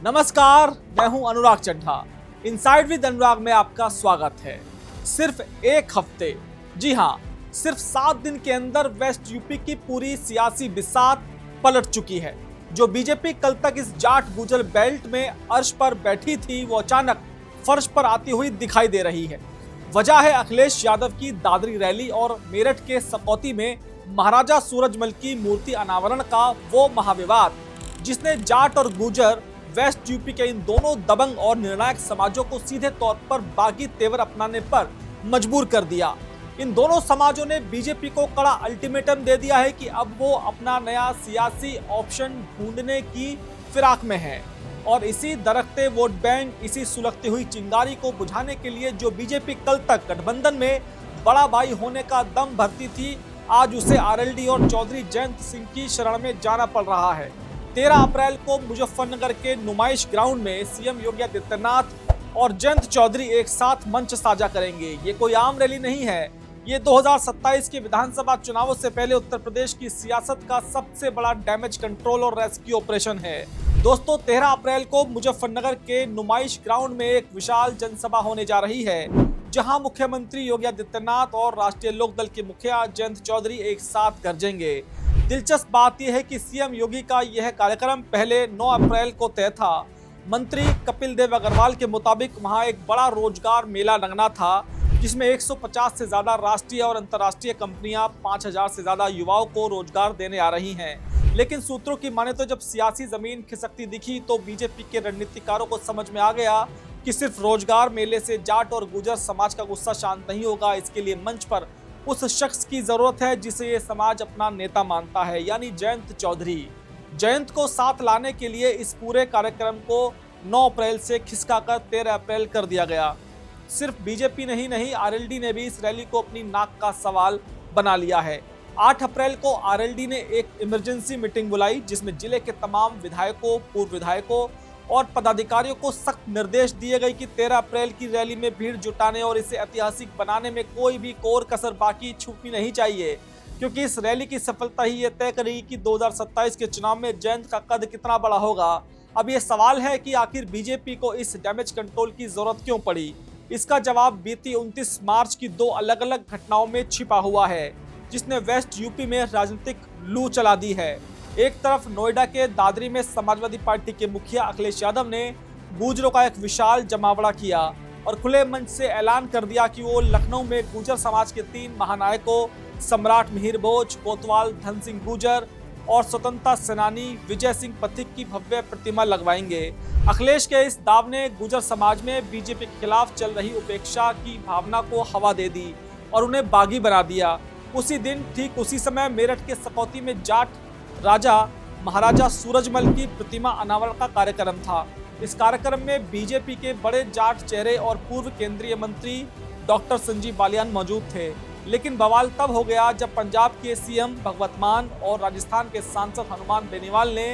नमस्कार, मैं हूं अनुराग चड्ढा। इनसाइड विद अनुराग में आपका स्वागत है। सिर्फ एक हफ्ते, जी हां, सिर्फ 7 दिन के अंदर वेस्ट यूपी की पूरी सियासी बिसात पलट चुकी है। जो बीजेपी कल तक इस जाट गुजर बेल्ट में अर्श पर बैठी थी, वो अचानक फर्श पर आती हुई दिखाई दे रही है। वजह है अखिलेश यादव की दादरी रैली और मेरठ के सकौती में महाराजा सूरजमल की मूर्ति अनावरण का वो महाविवाद, जिसने जाट और गुजर वेस्ट यूपी के इन दोनों दबंग और निर्णायक समाजों को सीधे तौर पर बागी तेवर अपनाने पर मजबूर कर दिया। इन दोनों समाजों ने बीजेपी को कड़ा अल्टीमेटम दे दिया है कि अब वो अपना नया सियासी ऑप्शन ढूंढने की फिराक में है और इसी दरकते वोट बैंक, इसी सुलगती हुई चिंगारी को बुझाने के लिए जो बीजेपी कल तक गठबंधन में बड़ा भाई होने का दम भरती थी, आज उसे आरएलडी और चौधरी जयंत सिंह की शरण में जाना पड़ रहा है। 13 अप्रैल को मुजफ्फरनगर के नुमाइश ग्राउंड में सीएम योगी आदित्यनाथ और जयंत चौधरी एक साथ मंच साझा करेंगे। ये कोई आम रैली नहीं है, ये 2027 के विधानसभा चुनावों से पहले उत्तर प्रदेश की सियासत का सबसे बड़ा डैमेज कंट्रोल और रेस्क्यू ऑपरेशन है। दोस्तों, 13 अप्रैल को मुजफ्फरनगर के नुमाइश ग्राउंड में एक विशाल जनसभा होने जा रही है, जहां मुख्यमंत्री योगी आदित्यनाथ और राष्ट्रीय लोकदल के मुखिया जयंत चौधरी एक साथ गरजेंगे। दिलचस्प बात यह है कि सीएम योगी का यह कार्यक्रम पहले 9 अप्रैल को तय था। मंत्री कपिल देव अग्रवाल के मुताबिक वहां एक बड़ा रोजगार मेला लगना था, जिसमें 150 से ज्यादा राष्ट्रीय और अंतर्राष्ट्रीय कंपनियां 5000 से ज्यादा युवाओं को रोजगार देने आ रही हैं। लेकिन सूत्रों की माने तो जब सियासी जमीन खिसकती दिखी तो बीजेपी के रणनीतिकारों को समझ में आ गया कि सिर्फ रोजगार मेले से जाट और गुर्जर समाज का गुस्सा शांत नहीं होगा। इसके लिए मंच पर उस शख्स की जरूरत है जिसे ये समाज अपना नेता मानता है, यानी जयंत चौधरी। जयंत को साथ लाने के लिए इस पूरे कार्यक्रम को 9 अप्रैल से खिसकाकर 13 अप्रैल कर दिया गया। सिर्फ बीजेपी नहीं, आरएलडी ने भी इस रैली को अपनी नाक का सवाल बना लिया है। 8 अप्रैल को आरएलडी ने एक इमरजेंसी मीटिंग बुलाई, जिसमें जिले के तमाम विधायकों, पूर्व विधायकों और पदाधिकारियों को सख्त निर्देश दिए गए कि 13 अप्रैल की रैली में भीड़ जुटाने और इसे ऐतिहासिक बनाने में कोई भी कोर कसर बाकी छूटनी नहीं चाहिए, क्योंकि इस रैली की सफलता ही ये तय करेगी कि 2027 के चुनाव में जयंत का कद कितना बड़ा होगा। अब ये सवाल है कि आखिर बीजेपी को इस डैमेज कंट्रोल की जरूरत क्यों पड़ी। इसका जवाब बीती 29 मार्च की 2 अलग अलग घटनाओं में छिपा हुआ है, जिसने वेस्ट यूपी में राजनीतिक लू चला दी है। एक तरफ नोएडा के दादरी में समाजवादी पार्टी के मुखिया अखिलेश यादव ने गुर्जरों का एक विशाल जमावड़ा किया और खुले मंच से ऐलान कर दिया कि वो लखनऊ में गुर्जर समाज के 3 महानायकों सम्राट मिहिर भोज, कोतवाल धन सिंह गुर्जर और स्वतंत्रता सेनानी विजय सिंह पथिक की भव्य प्रतिमा लगवाएंगे। अखिलेश के इस दाव ने गुर्जर समाज में बीजेपी के खिलाफ चल रही उपेक्षा की भावना को हवा दे दी और उन्हें बागी बना दिया। उसी दिन, ठीक उसी समय मेरठ के सकौती में जाट राजा महाराजा सूरजमल की प्रतिमा अनावरण का कार्यक्रम था। इस कार्यक्रम में बीजेपी के बड़े जाट चेहरे और पूर्व केंद्रीय मंत्री डॉक्टर संजीव बालियान मौजूद थे। लेकिन बवाल तब हो गया जब पंजाब के सीएम भगवत मान और राजस्थान के सांसद हनुमान बेनीवाल ने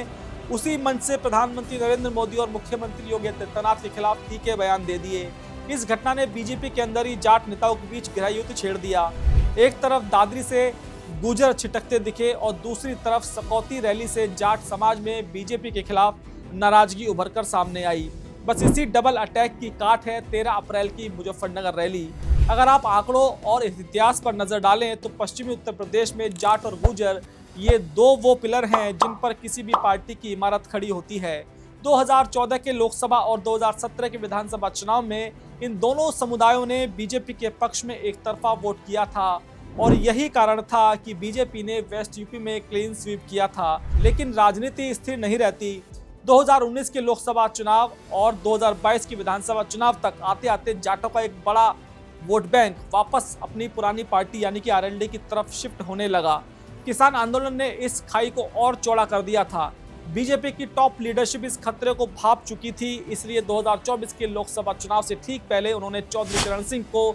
उसी मंच से प्रधानमंत्री नरेंद्र मोदी और मुख्यमंत्री योगी आदित्यनाथ के खिलाफ तीखे बयान दे दिए। इस घटना ने बीजेपी के अंदर ही जाट नेताओं के बीच गहरा युद्ध छेड़ दिया। एक तरफ दादरी से गुर्जर छिटकते दिखे और दूसरी तरफ सकौती रैली से जाट समाज में बीजेपी के खिलाफ नाराजगी उभरकर सामने आई। बस इसी डबल अटैक की काट है 13 अप्रैल की मुजफ्फरनगर रैली। अगर आप आंकड़ों और इतिहास पर नजर डालें तो पश्चिमी उत्तर प्रदेश में जाट और गुर्जर, ये 2 वो पिलर हैं जिन पर किसी भी पार्टी की इमारत खड़ी होती है। 2014 के लोकसभा और 2017 के विधानसभा चुनाव में इन दोनों समुदायों ने बीजेपी के पक्ष में एक तरफा वोट किया था और यही कारण था कि बीजेपी ने वेस्ट यूपी में क्लीन स्वीप किया था। लेकिन राजनीति स्थिर नहीं रहती। 2019 के लोकसभा चुनाव और 2022 के विधानसभा चुनाव तक आते आते जाटों का एक बड़ा वोट बैंक वापस अपनी पुरानी पार्टी यानी कि आरएलडी की तरफ शिफ्ट होने लगा। किसान आंदोलन ने इस खाई को और चौड़ा कर दिया था। बीजेपी की टॉप लीडरशिप इस खतरे को भांप चुकी थी, इसलिए 2024 के लोकसभा चुनाव से ठीक पहले उन्होंने चौधरी चरण सिंह को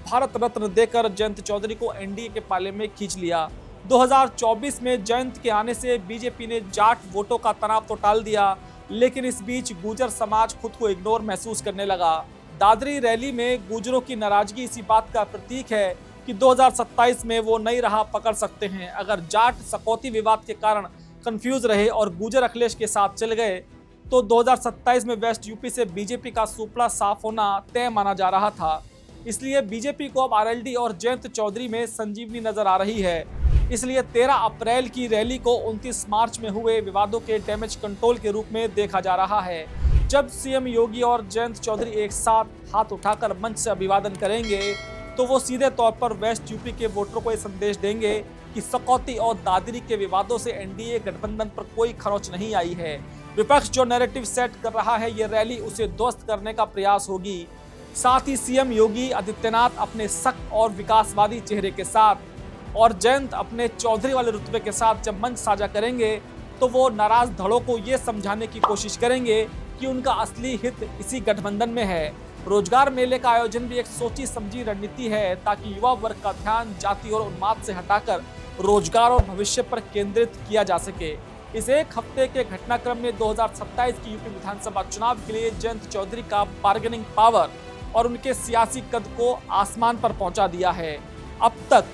भारत रत्न देकर जयंत चौधरी को एनडीए के पाले में खींच लिया। 2024 में जयंत के आने से बीजेपी ने जाट वोटों का तनाव तो टाल दिया, लेकिन इस बीच गुर्जर समाज खुद को इग्नोर महसूस करने लगा। दादरी रैली में गुर्जरों की नाराजगी इसी बात का प्रतीक है कि 2027 में वो नई राह पकड़ सकते हैं। अगर जाट सकौती विवाद के कारण कंफ्यूज रहे और गुर्जर अखिलेश के साथ चल गए तो 2027 में वेस्ट यूपी से बीजेपी का सुपड़ा साफ होना तय माना जा रहा था। इसलिए बीजेपी को अब आरएलडी और जयंत चौधरी में संजीवनी नजर आ रही है। इसलिए 13 अप्रैल की रैली को 29 मार्च में हुए विवादों के डैमेज कंट्रोल के रूप में देखा जा रहा है। जब सीएम योगी और जयंत चौधरी एक साथ हाथ उठाकर मंच से अभिवादन करेंगे तो वो सीधे तौर पर वेस्ट यूपी के वोटरों को ये संदेश देंगे कि सकौती और दादरी के विवादों से एनडीए गठबंधन पर कोई खरोंच नहीं आई है। विपक्ष जो नैरेटिव सेट कर रहा है, ये रैली उसे ध्वस्त करने का प्रयास होगी। साथ ही सीएम योगी आदित्यनाथ अपने सख्त और विकासवादी चेहरे के साथ और जयंत अपने चौधरी वाले रुतबे के साथ जब मंच साझा करेंगे तो वो नाराज धड़ों को ये समझाने की कोशिश करेंगे कि उनका असली हित इसी गठबंधन में है। रोजगार मेले का आयोजन भी एक सोची समझी रणनीति है ताकि युवा वर्ग का ध्यान जाति और उन्माद से हटाकर रोजगार और भविष्य पर केंद्रित किया जा सके। इस एक हफ्ते के घटनाक्रम में 2027 की यूपी विधानसभा चुनाव के लिए जयंत चौधरी का बार्गेनिंग पावर और उनके सियासी कद को आसमान पर पहुंचा दिया है। अब तक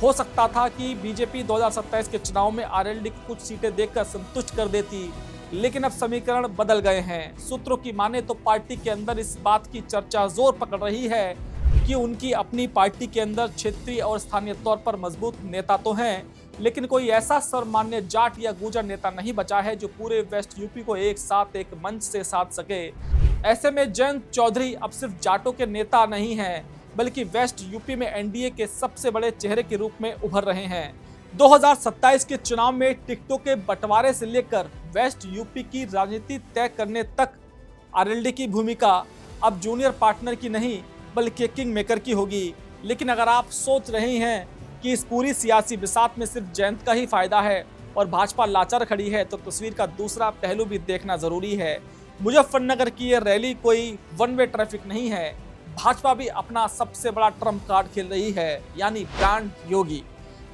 हो सकता था कि बीजेपी 2027 के चुनाव में आरएलडी की कुछ सीटें देकर संतुष्ट कर देती, लेकिन अब समीकरण बदल गए हैं। सूत्रों की माने तो पार्टी के अंदर इस बात की चर्चा जोर पकड़ रही है कि उनकी अपनी पार्टी के अंदर क्षेत्रीय और स्थानीय तौर पर मजबूत नेता तो हैं, लेकिन कोई ऐसा सर्वमान्य जाट या गुर्जर नेता नहीं बचा है जो पूरे वेस्ट यूपी को एक साथ एक मंच से साध सके। ऐसे में जयंत चौधरी अब सिर्फ जाटों के नेता नहीं हैं, बल्कि वेस्ट यूपी में एनडीए के सबसे बड़े चेहरे के रूप में उभर रहे हैं। 2027 के चुनाव में टिकटों के बंटवारे से लेकर वेस्ट यूपी की राजनीति तय करने तक आरएलडी की भूमिका अब जूनियर पार्टनर की नहीं बल्कि किंग मेकर की होगी। लेकिन अगर आप सोच रहे हैं कि इस पूरी सियासी बिसात में सिर्फ जयंत का ही फायदा है और भाजपा लाचार खड़ी है, तो तस्वीर का दूसरा पहलू भी देखना जरूरी है। मुजफ्फरनगर की ये रैली कोई वन वे ट्रैफिक नहीं है। भाजपा भी अपना सबसे बड़ा ट्रम्प कार्ड खेल रही है, यानी ब्रांड योगी।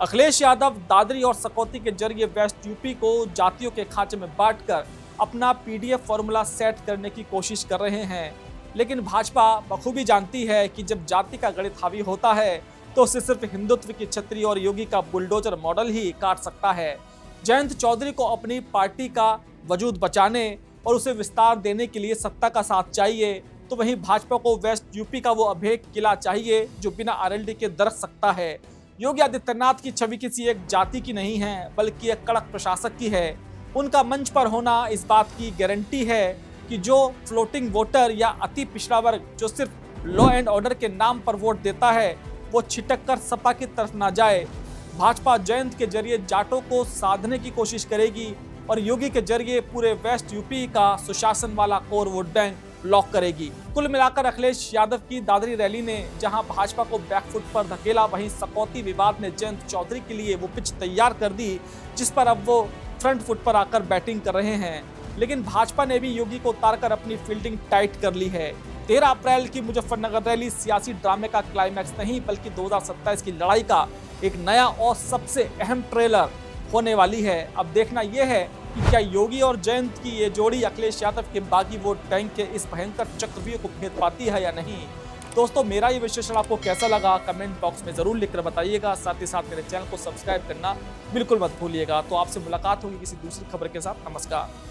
अखिलेश यादव दादरी और सकौती के जरिए वेस्ट यूपी को जातियों के खांचे में बांटकर अपना पीडीएफ फॉर्मूला सेट करने की कोशिश कर रहे हैं। लेकिन भाजपा बखूबी जानती है कि जब जाति का गणित हावी होता है तो उसे सिर्फ हिंदुत्व की छतरी और योगी का बुलडोजर मॉडल ही काट सकता है। जयंत चौधरी को अपनी पार्टी का वजूद बचाने और उसे विस्तार देने के लिए सत्ता का साथ चाहिए, तो वहीं भाजपा को वेस्ट यूपी का वो अभेद किला चाहिए जो बिना आरएलडी के दरस सकता है। योगी आदित्यनाथ की छवि किसी एक जाति की नहीं है, बल्कि एक कड़क प्रशासक की है। उनका मंच पर होना इस बात की गारंटी है कि जो फ्लोटिंग वोटर या अति पिछड़ा वर्ग जो सिर्फ लॉ एंड ऑर्डर के नाम पर वोट देता है, वो छिटक कर सपा की तरफ ना जाए। भाजपा जयंत के जरिए जाटों को साधने की कोशिश करेगी और योगी के जरिए पूरे वेस्ट यूपी का सुशासन वाला कोर वोट बैंक लॉक करेगी। कुल मिलाकर अखिलेश यादव की दादरी रैली ने जहां भाजपा को बैकफुट पर धकेला, वहीं सकौती विवाद ने जयंत चौधरी के लिए वो पिच तैयार कर दी जिस पर अब वो फ्रंट फुट पर आकर बैटिंग कर रहे हैं। लेकिन भाजपा ने भी योगी को उतारकर अपनी फील्डिंग टाइट कर ली है। 13 अप्रैल की मुजफ्फरनगर रैली सियासी ड्रामे का क्लाइमैक्स नहीं, बल्कि 2027 की लड़ाई का एक नया और सबसे अहम ट्रेलर होने वाली है। अब देखना यह है कि क्या योगी और जयंत की ये जोड़ी अखिलेश यादव के बागी वोट बैंक के इस भयंकर चक्रव्यूह को भेद पाती है या नहीं। दोस्तों, मेरा ये विश्लेषण आपको कैसा लगा कमेंट बॉक्स में जरूर लिखकर बताइएगा। साथ ही साथ मेरे चैनल को सब्सक्राइब करना बिल्कुल मत भूलिएगा। तो आपसे मुलाकात होगी किसी दूसरी खबर के साथ। नमस्कार।